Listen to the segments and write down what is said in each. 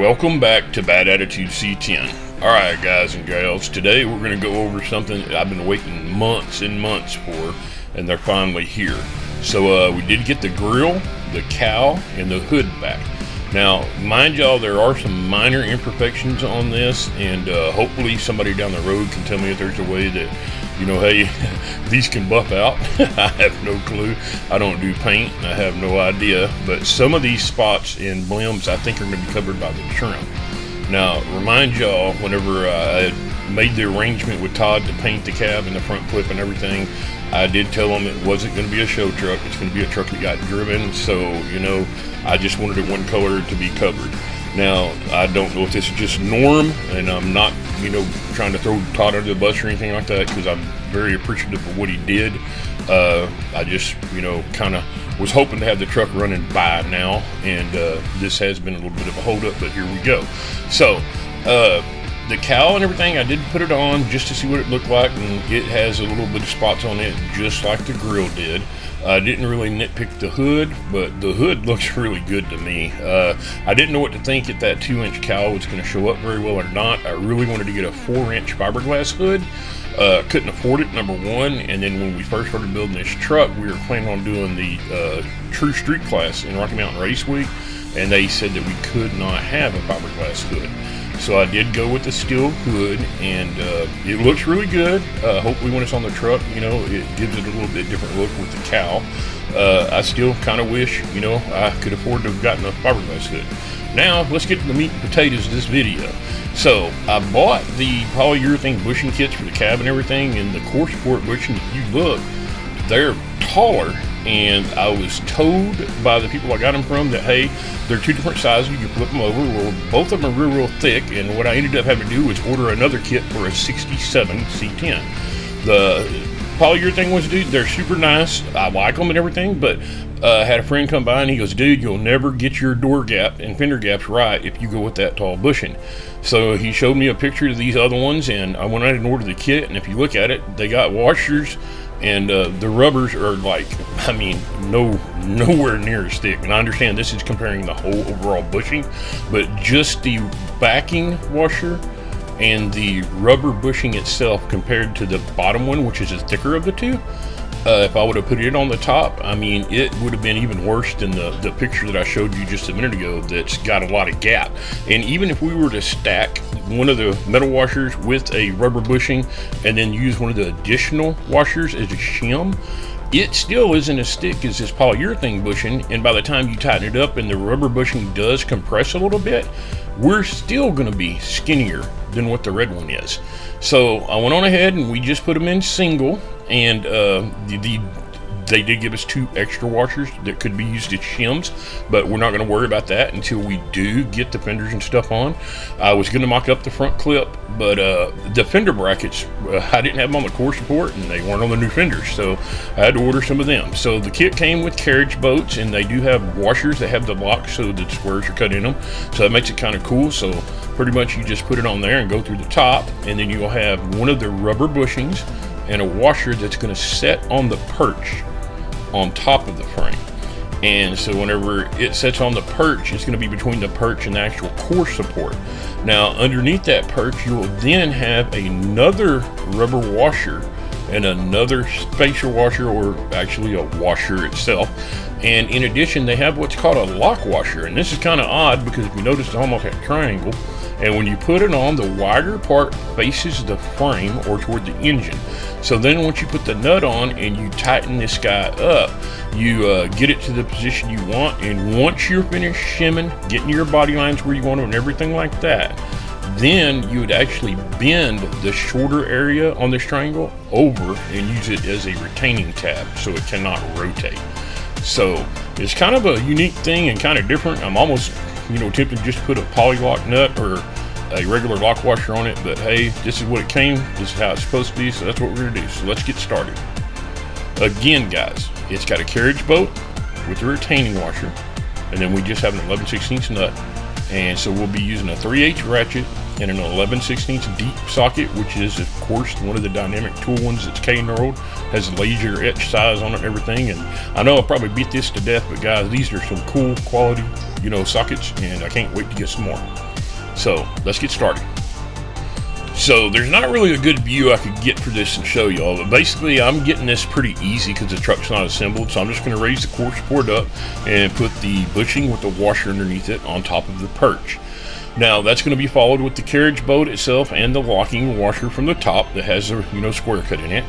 Welcome back to Bad Attitude C10. Alright guys and gals, today we're going to go over something that I've been waiting months and months for, and they're finally here. So we did get the grill, the cowl, and the hood back. Now, mind y'all, there are some minor imperfections on this, and hopefully somebody down the road can tell me if there's a way that, you know, hey, these can buff out. I have no clue. I don't do paint. I have no idea. But some of these spots and blims I think are going to be covered by the trim. Now, remind y'all, whenever I made the arrangement with Todd to paint the cab and the front clip and everything, I did tell him it wasn't going to be a show truck. It's going to be a truck that got driven. So, you know, I just wanted it one color to be covered. Now, I don't know if this is just norm, and I'm not, you know, trying to throw Todd under the bus or anything like that, because I'm very appreciative of what he did. I just, you know, kind of was hoping to have the truck running by now, and this has been a little bit of a holdup, but here we go. So, the cowl and everything, I did put it on just to see what it looked like, and it has a little bit of spots on it, just like the grill did. I didn't really nitpick the hood, but the hood looks really good to me. I didn't know what to think if that 2-inch cowl was going to show up very well or not. I really wanted to get a 4-inch fiberglass hood. Couldn't afford it, number one, and then when we first started building this truck, we were planning on doing the True Street class in Rocky Mountain Race Week, and they said that we could not have a fiberglass hood. So I did go with the steel hood, and it looks really good. Hopefully when it's on the truck, you know, it gives it a little bit different look with the cowl. I still kind of wish, you know, I could afford to have gotten a fiberglass hood. Now, let's get to the meat and potatoes of this video. So, I bought the polyurethane bushing kits for the cab and everything, and the core support bushing, if you look, they're taller, and I was told by the people I got them from that, hey, they're two different sizes, you can flip them over. Well, both of them are real thick, and what I ended up having to do was order another kit for a 67 C10. The polyurethane ones, dude, they're super nice. I like them and everything, but I had a friend come by and he goes, dude, you'll never get your door gap and fender gaps right if you go with that tall bushing. So he showed me a picture of these other ones, and I went out and ordered the kit, and if you look at it, they got washers, and the rubbers are like, I mean, nowhere near as thick. And I understand this is comparing the whole overall bushing, but just the backing washer and the rubber bushing itself compared to the bottom one, which is the thicker of the two, if I would have put it on the top, I mean, it would have been even worse than the picture that I showed you just a minute ago that's got a lot of gap. And even if we were to stack one of the metal washers with a rubber bushing and then use one of the additional washers as a shim, it still isn't as thick as this polyurethane bushing, and by the time you tighten it up and the rubber bushing does compress a little bit, we're still going to be skinnier than what the red one is. So I went on ahead and we just put them in single, and they did give us 2 extra washers that could be used as shims, but we're not going to worry about that until we do get the fenders and stuff on. I was going to mock up the front clip, but the fender brackets, I didn't have them on the core support, and they weren't on the new fenders, so I had to order some of them. So the kit came with carriage bolts, and they do have washers that have the locks so the squares are cut in them, so that makes it kind of cool. So pretty much you just put it on there and go through the top, and then you'll have one of the rubber bushings and a washer that's going to set on the perch on top of the frame. And so whenever it sets on the perch, it's going to be between the perch and the actual core support. Now underneath that perch, you will then have another rubber washer and another spacer washer, or actually a washer itself. And in addition, they have what's called a lock washer, and this is kind of odd because if you notice, it's almost like a triangle, and when you put it on, the wider part faces the frame or toward the engine. So then once you put the nut on and you tighten this guy up, you get it to the position you want, and once you're finished shimming, getting your body lines where you want them and everything like that, then you would actually bend the shorter area on this triangle over and use it as a retaining tab so it cannot rotate. So it's kind of a unique thing and kind of different. I'm almost, you know, tempted to just put a poly lock nut or a regular lock washer on it, but hey, this is what it came, this is how it's supposed to be, so that's what we're going to do. So let's get started. Again, guys, it's got a carriage bolt with a retaining washer, and then we just have an 11/16 nut, and so we'll be using a 3/8 ratchet and an 11/16 deep socket, which is of course one of the dynamic tool ones that's K-knurled, has laser etch size on it and everything. And I know I'll probably beat this to death, but guys, these are some cool quality, you know, sockets, and I can't wait to get some more. So let's get started. So there's not really a good view I could get for this and show y'all, but basically I'm getting this pretty easy because the truck's not assembled. So I'm just going to raise the core support up and put the bushing with the washer underneath it on top of the perch. Now that's going to be followed with the carriage bolt itself and the locking washer from the top that has a square cut in it.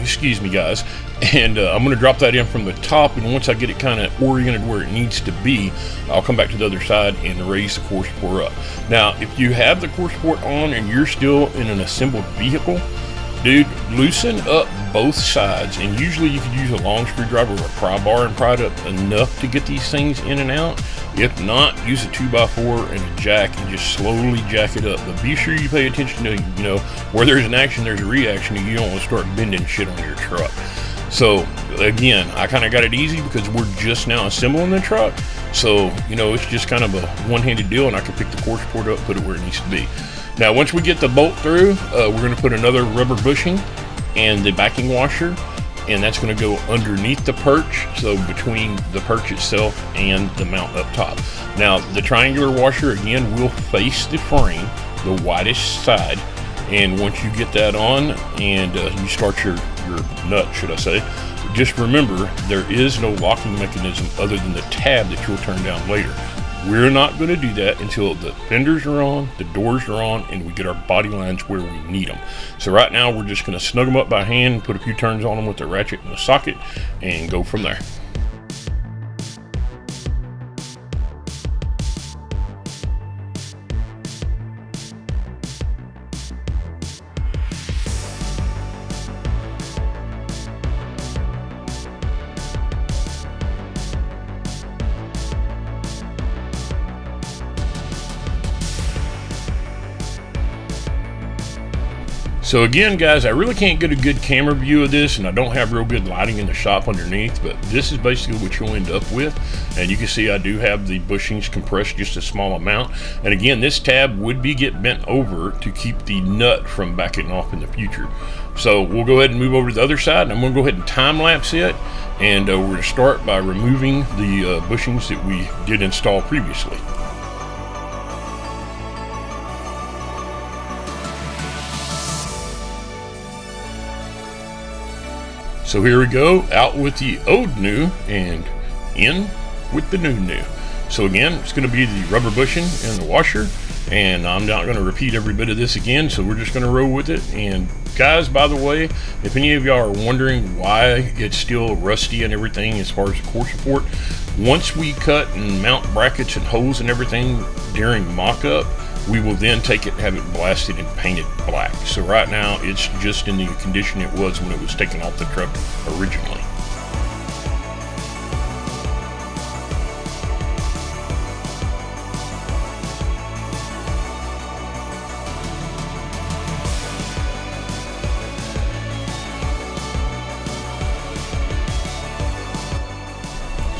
Excuse me, guys. And I'm going to drop that in from the top, and once I get it kind of oriented where it needs to be, I'll come back to the other side and raise the core support up. Now, if you have the core support on and you're still in an assembled vehicle, dude, loosen up both sides, and usually you could use a long screwdriver or a pry bar and pry it up enough to get these things in and out. If not, use a 2x4 and a jack and just slowly jack it up. But be sure you pay attention to, where there's an action, there's a reaction, and you don't want to start bending shit on your truck. So again, I kind of got it easy because we're just now assembling the truck. So, it's just kind of a one-handed deal, and I can pick the core support up, put it where it needs to be. Now, once we get the bolt through, we're going to put another rubber bushing and the backing washer, and that's going to go underneath the perch, so between the perch itself and the mount up top. Now, the triangular washer, again, will face the frame, the widest side, and once you get that on and you start your nut, should I say, just remember there is no locking mechanism other than the tab that you'll turn down later. We're not going to do that until the fenders are on, the doors are on, and we get our body lines where we need them. So right now we're just going to snug them up by hand, put a few turns on them with the ratchet and the socket, and go from there. So again, guys, I really can't get a good camera view of this, and I don't have real good lighting in the shop underneath, but this is basically what you'll end up with. And you can see I do have the bushings compressed just a small amount. And again, this tab would get bent over to keep the nut from backing off in the future. So we'll go ahead and move over to the other side, and I'm going to go ahead and time lapse it. And we're going to start by removing the bushings that we did install previously. So here we go, out with the old new and in with the new. So again, it's going to be the rubber bushing and the washer, and I'm not going to repeat every bit of this again, so we're just going to roll with it. And guys, by the way, if any of y'all are wondering why it's still rusty and everything as far as the core support, once we cut and mount brackets and holes and everything during mock-up, we will then take it and have it blasted and painted black. So right now it's just in the condition it was when it was taken off the truck originally.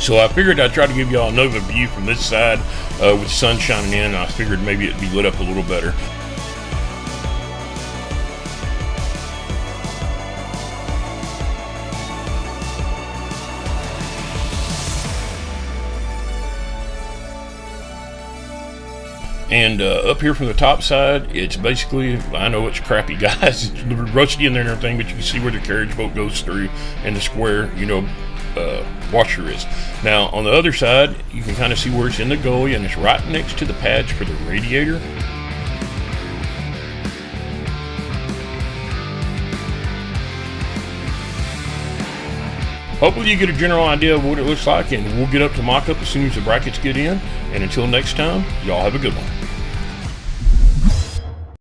So I figured I'd try to give y'all another view from this side with the sun shining in. I figured maybe it'd be lit up a little better. And up here from the top side, it's basically, I know it's crappy, guys, it's rusty in there and everything, but you can see where the carriage bolt goes through and the square, washer is. Now on the other side, you can kind of see where it's in the gully, and it's right next to the pads for the radiator. Hopefully you get a general idea of what it looks like, and we'll get up to mock-up as soon as the brackets get in. And until next time, y'all have a good one.